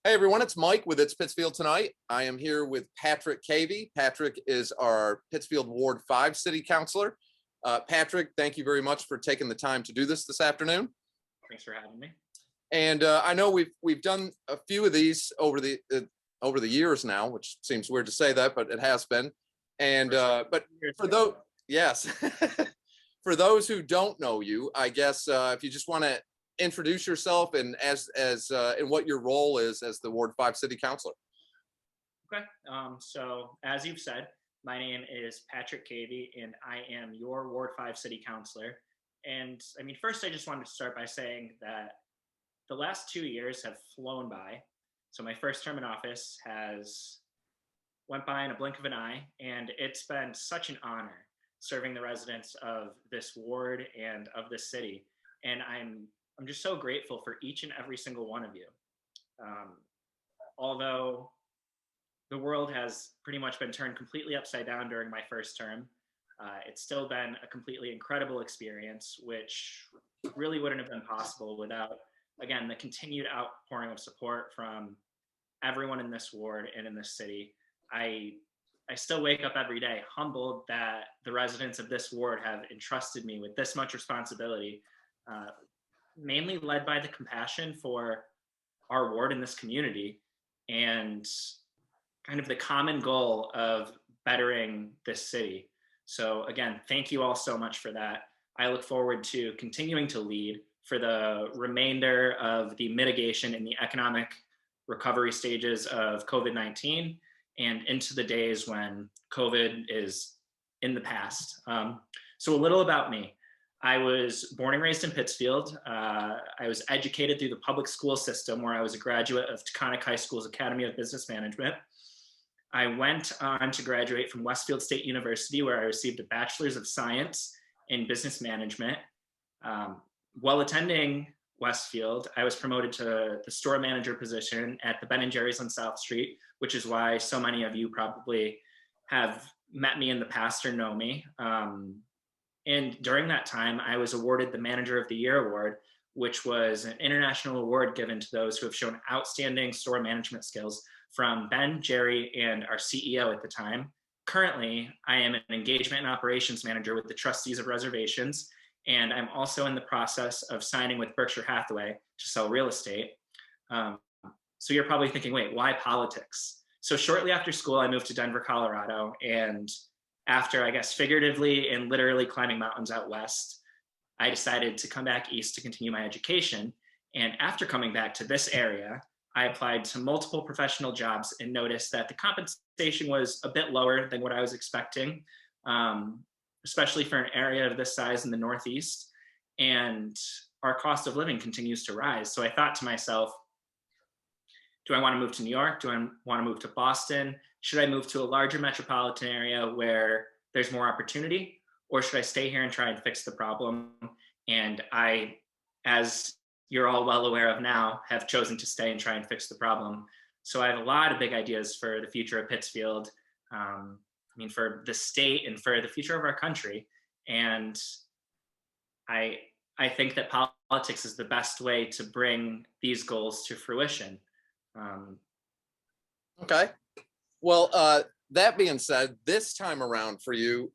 Hey everyone, it's Mike with It's Pittsfield Tonight. I am here with Patrick Kavey. Patrick is our Pittsfield Ward 5 City Councilor. Patrick, thank you very much for taking the time to do this afternoon. Thanks for having me. And I know we've done a few of these over the years now, which seems weird to say that, but it has been. And but for those, yes, for those who don't know you, I guess if you just want to introduce yourself and and what your role is as the Ward 5 City Councilor. Okay. So as you've said, my name is Patrick Kavey, and I am your Ward 5 City Councilor. And I mean, first, I just wanted to start by saying that the last 2 years have flown by. So my first term in office has went by in a blink of an eye, and it's been such an honor serving the residents of this ward and of this city. And I'm just so grateful for each and every single one of you. Although the world has pretty much been turned completely upside down during my first term, it's still been a completely incredible experience, which really wouldn't have been possible without, again, the continued outpouring of support from everyone in this ward and in this city. I still wake up every day humbled that the residents of this ward have entrusted me with this much responsibility, mainly led by the compassion for our ward in this community and kind of the common goal of bettering this city. So again, thank you all so much for that. I look forward to continuing to lead for the remainder of the mitigation and the economic recovery stages of COVID-19 and into the days when COVID is in the past. So a little about me. I was born and raised in Pittsfield. I was educated through the public school system, where I was a graduate of Taconic High School's Academy of Business Management. I went on to graduate from Westfield State University, where I received a Bachelor's of Science in Business Management. While attending Westfield, I was promoted to the store manager position at the Ben & Jerry's on South Street, which is why so many of you probably have met me in the past or know me. And during that time, I was awarded the Manager of the Year award, which was an international award given to those who have shown outstanding store management skills from Ben, Jerry, and our CEO at the time. Currently, I am an engagement and operations manager with the Trustees of Reservations, and I'm also in the process of signing with Berkshire Hathaway to sell real estate. So you're probably thinking, wait, why politics? So shortly after school, I moved to Denver, Colorado, and after, I guess, figuratively and literally climbing mountains out west, I decided to come back east to continue my education. And after coming back to this area, I applied to multiple professional jobs and noticed that the compensation was a bit lower than what I was expecting, especially for an area of this size in the Northeast. And our cost of living continues to rise. So I thought to myself, do I want to move to New York? Do I want to move to Boston? Should I move to a larger metropolitan area where there's more opportunity? Or should I stay here and try and fix the problem? And I, as you're all well aware of now, have chosen to stay and try and fix the problem. So I have a lot of big ideas for the future of Pittsfield, for the state and for the future of our country. And I think that politics is the best way to bring these goals to fruition. Okay. Well, that being said, this time around for you,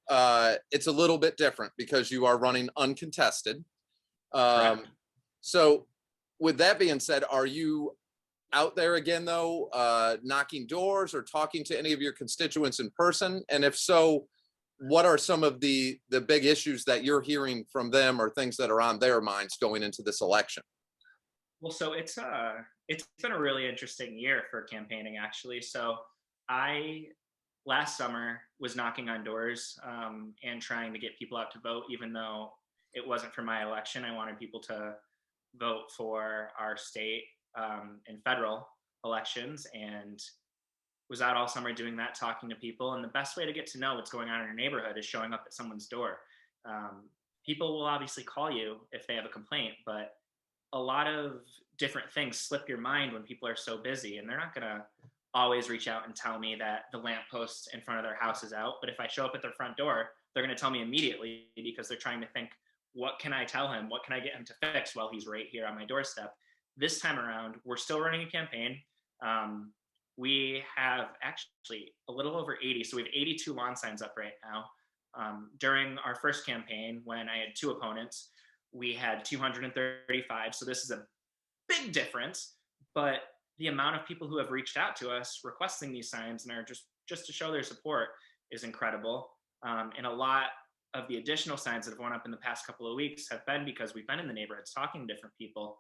it's a little bit different because you are running uncontested. So with that being said, are you out there again, though, knocking doors or talking to any of your constituents in person? And if so, what are some of the big issues that you're hearing from them or things that are on their minds going into this election? Well, so it's been a really interesting year for campaigning, actually. So I, last summer, was knocking on doors and trying to get people out to vote, even though it wasn't for my election. I wanted people to vote for our state and federal elections, and was out all summer doing that, talking to people. And the best way to get to know what's going on in your neighborhood is showing up at someone's door. People will obviously call you if they have a complaint, but a lot of different things slip your mind when people are so busy, and they're not going to always reach out and tell me that the lamppost in front of their house is out. But if I show up at their front door, they're going to tell me immediately, because they're trying to think, what can I tell him? What can I get him to fix while he's right here on my doorstep? This time around, we're still running a campaign. We have actually a little over 80, so we have 82 lawn signs up right now. During our first campaign, when I had 2 opponents, we had 235, so this is a big difference, but the amount of people who have reached out to us requesting these signs and are just to show their support is incredible. And a lot of the additional signs that have went up in the past couple of weeks have been because we've been in the neighborhoods talking to different people.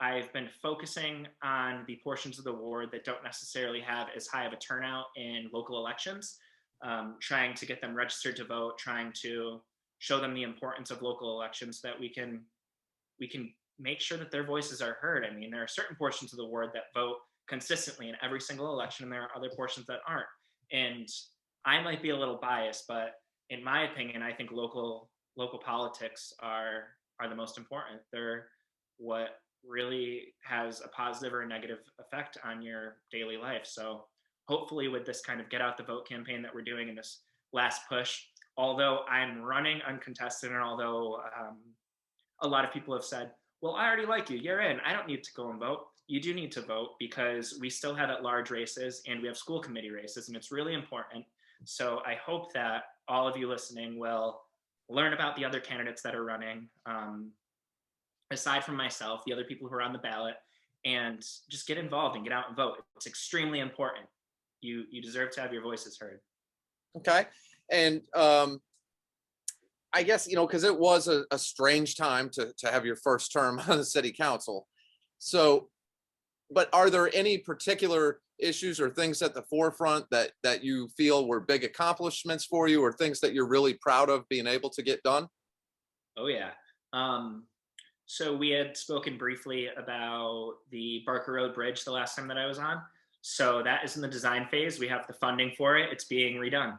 I've been focusing on the portions of the ward that don't necessarily have as high of a turnout in local elections, trying to get them registered to vote, trying to show them the importance of local elections so that we can make sure that their voices are heard. I mean, there are certain portions of the ward that vote consistently in every single election, and there are other portions that aren't. And I might be a little biased, but in my opinion, I think local politics are the most important. They're what really has a positive or a negative effect on your daily life. So hopefully with this kind of get out the vote campaign that we're doing in this last push, although I'm running uncontested, and although a lot of people have said, well, I already like you, you're in, I don't need to go and vote. You do need to vote because we still have at-large races and we have school committee races, and it's really important. So I hope that all of you listening will learn about the other candidates that are running, aside from myself, the other people who are on the ballot, and just get involved and get out and vote. It's extremely important. You deserve to have your voices heard. Okay. And I guess, because it was a strange time to have your first term on the city council. So, but are there any particular issues or things at the forefront that you feel were big accomplishments for you, or things that you're really proud of being able to get done? Oh, yeah. So we had spoken briefly about the Barker Road Bridge the last time that I was on. So that is in the design phase. We have the funding for it. It's being redone.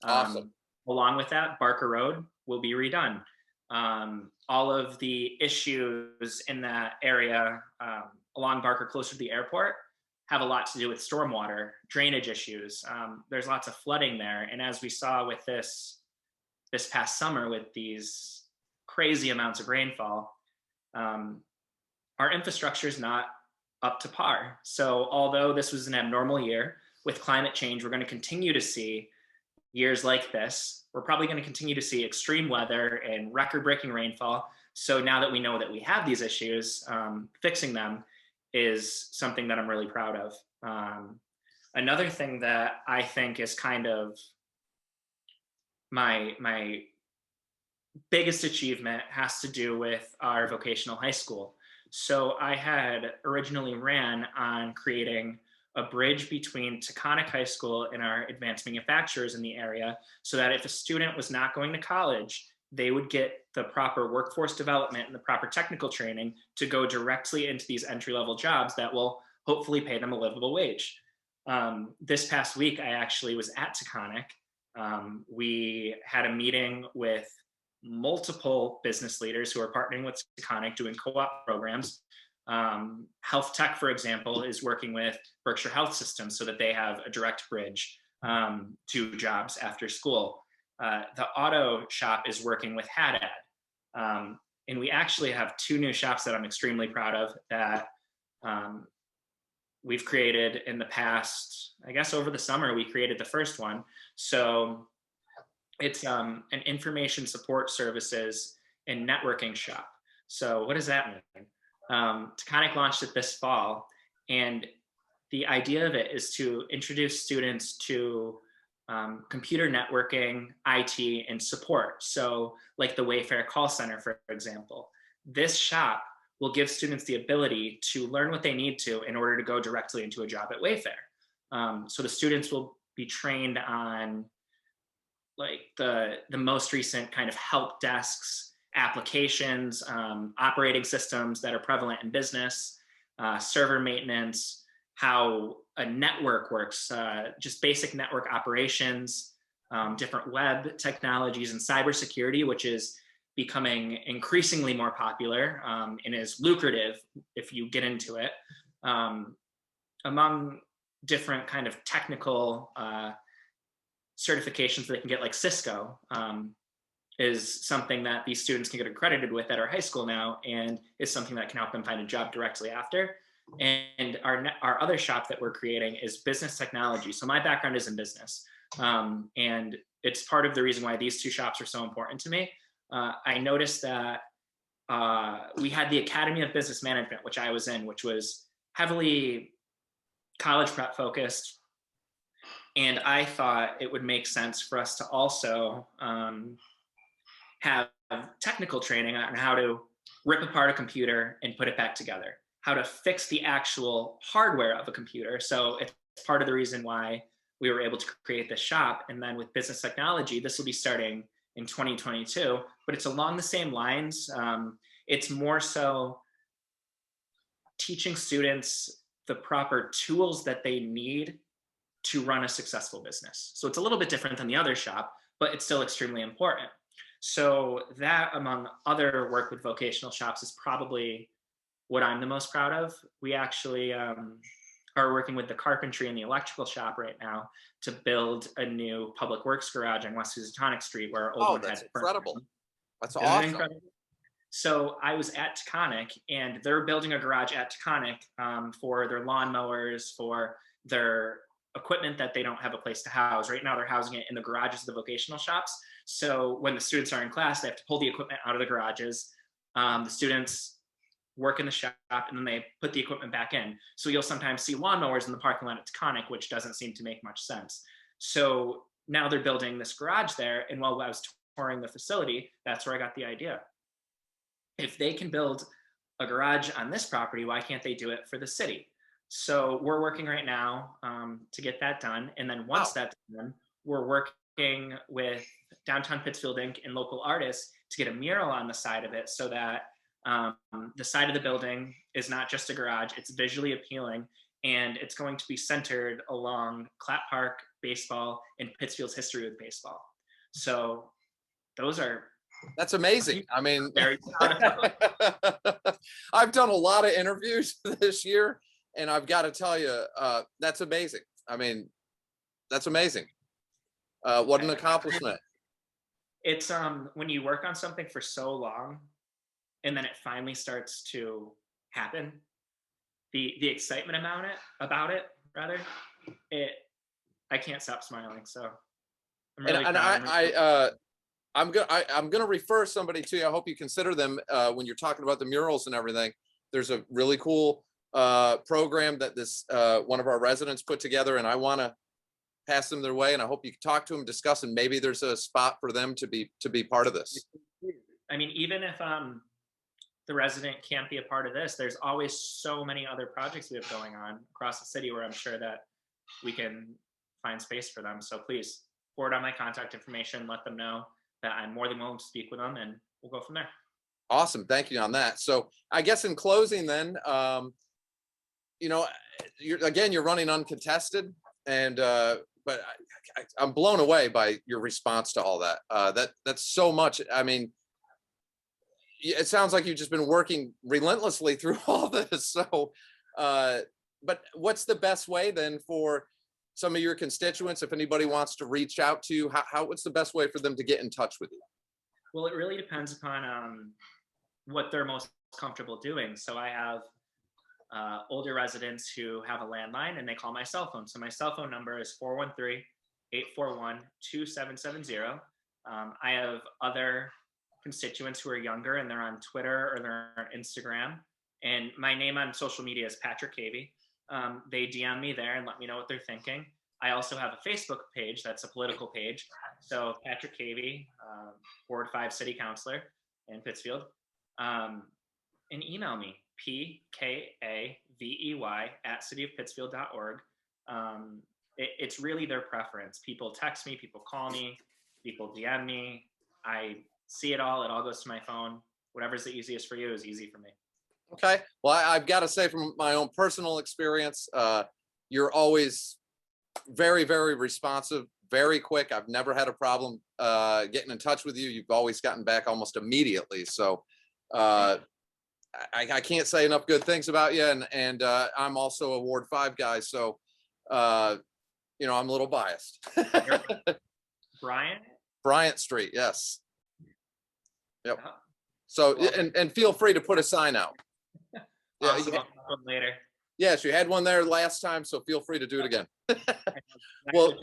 Awesome. Along with that, Barker Road will be redone. All of the issues in that area along Barker, closer to the airport, have a lot to do with stormwater, drainage issues. There's lots of flooding there. And as we saw with this past summer with these crazy amounts of rainfall, our infrastructure is not up to par. So although this was an abnormal year, with climate change, we're going to continue to see years like this. We're probably going to continue to see extreme weather and record-breaking rainfall. So now that we know that we have these issues, fixing them is something that I'm really proud of. Another thing that I think is kind of my biggest achievement has to do with our vocational high school. So I had originally ran on creating a bridge between Taconic High School and our advanced manufacturers in the area, so that if a student was not going to college, they would get the proper workforce development and the proper technical training to go directly into these entry-level jobs that will hopefully pay them a livable wage. This past week, I actually was at Taconic. We had a meeting with multiple business leaders who are partnering with Taconic doing co-op programs. Health Tech, for example, is working with Berkshire Health Systems so that they have a direct bridge to jobs after school. The auto shop is working with Haddad. And we actually have 2 new shops that I'm extremely proud of that we've created in the past. I guess over the summer, we created the first one. So it's an information support services and networking shop. So what does that mean? Taconic launched it this fall, and the idea of it is to introduce students to computer networking, IT, and support. So like the Wayfair call center, for example. This shop will give students the ability to learn what they need to in order to go directly into a job at Wayfair. So the students will be trained on like the most recent kind of help desks, applications, operating systems that are prevalent in business, server maintenance, how a network works, just basic network operations, different web technologies, and cybersecurity, which is becoming increasingly more popular and is lucrative if you get into it, among different kind of technical certifications that they can get, like Cisco, is something that these students can get accredited with at our high school now, and is something that can help them find a job directly after. And our other shop that we're creating is business technology. So my background is in business. And it's part of the reason why these two shops are so important to me. I noticed that we had the Academy of Business Management, which I was in, which was heavily college prep focused. And I thought it would make sense for us to also have technical training on how to rip apart a computer and put it back together, how to fix the actual hardware of a computer. So it's part of the reason why we were able to create this shop. And then with business technology, this will be starting in 2022, but it's along the same lines. It's more so teaching students the proper tools that they need to run a successful business. So it's a little bit different than the other shop, but it's still extremely important. So that, among other work with vocational shops, is probably what I'm the most proud of. We actually are working with the carpentry and the electrical shop right now to build a new public works garage on West Housatonic Street where our old one that's had incredible. burned. That's Isn't it awesome. incredible? So I was at Taconic, and they're building a garage at Taconic for their lawnmowers, for their equipment that they don't have a place to house. Right now, they're housing it in the garages of the vocational shops. So when the students are in class, they have to pull the equipment out of the garages. The students work in the shop, and then they put the equipment back in. So you'll sometimes see lawnmowers in the parking lot at Taconic, which doesn't seem to make much sense. So now they're building this garage there. And while I was touring the facility, that's where I got the idea. If they can build a garage on this property, why can't they do it for the city? So we're working right now to get that done. And then once that's done, we're working with Downtown Pittsfield Inc. and local artists to get a mural on the side of it so that the side of the building is not just a garage, it's visually appealing, and it's going to be centered along Clap Park baseball and Pittsfield's history with baseball. So those are... That's amazing. I mean, very proud of. I've done a lot of interviews this year, and I've got to tell you, that's amazing. I mean, that's amazing. What an accomplishment. It's when you work on something for so long and then it finally starts to happen, the excitement about it rather, I can't stop smiling. So I'm really proud. I'm gonna refer somebody to you. I hope you consider them when you're talking about the murals and everything. There's a really cool program that this one of our residents put together, and I want to pass them their way. And I hope you can talk to them, discuss, and maybe there's a spot for them to be part of this. I mean, even if the resident can't be a part of this, there's always so many other projects we have going on across the city where I'm sure that we can find space for them. So please forward on my contact information, let them know that I'm more than willing to speak with them, and we'll go from there. Awesome. Thank you on that. So I guess in closing then, you know, you're running uncontested, and but I'm blown away by your response to all that. That's so much. I mean, it sounds like you've just been working relentlessly through all this. So, but what's the best way then for some of your constituents, if anybody wants to reach out to you, what's the best way for them to get in touch with you? Well, it really depends upon what they're most comfortable doing. So I have older residents who have a landline and they call my cell phone. So my cell phone number is 413-841-2770. I have other constituents who are younger and they're on Twitter or they're on Instagram. And my name on social media is Patrick Kavey. They DM me there and let me know what they're thinking. I also have a Facebook page that's a political page. So Patrick Kavey, Ward 5 City Councilor in Pittsfield. And email me, pkavey@cityofpittsfield.org. It's really their preference. People text me, people call me, people DM me. I see it all goes to my phone. Whatever's the easiest for you is easy for me. Okay. Well, I've got to say from my own personal experience, you're always very, very responsive, very quick. I've never had a problem getting in touch with you. You've always gotten back almost immediately. So I can't say enough good things about you. And I'm also a Ward 5 guy. So, you know, I'm a little biased. Bryant Street. Yes. Yep. So, and feel free to put a sign out. Yeah, awesome. I'll later. Yes, you had one there last time, so feel free to do it again. Well,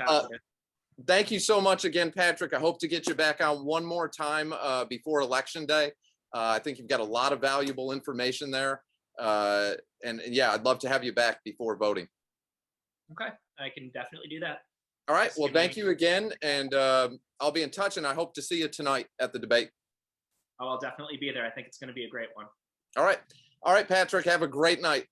thank you so much again, Patrick. I hope to get you back on one more time before Election Day. I think you've got a lot of valuable information there. And yeah, I'd love to have you back before voting. Okay, I can definitely do that. All right. Well, thank you again. And I'll be in touch, and I hope to see you tonight at the debate. I'll definitely be there. I think it's going to be a great one. All right. All right, Patrick, have a great night.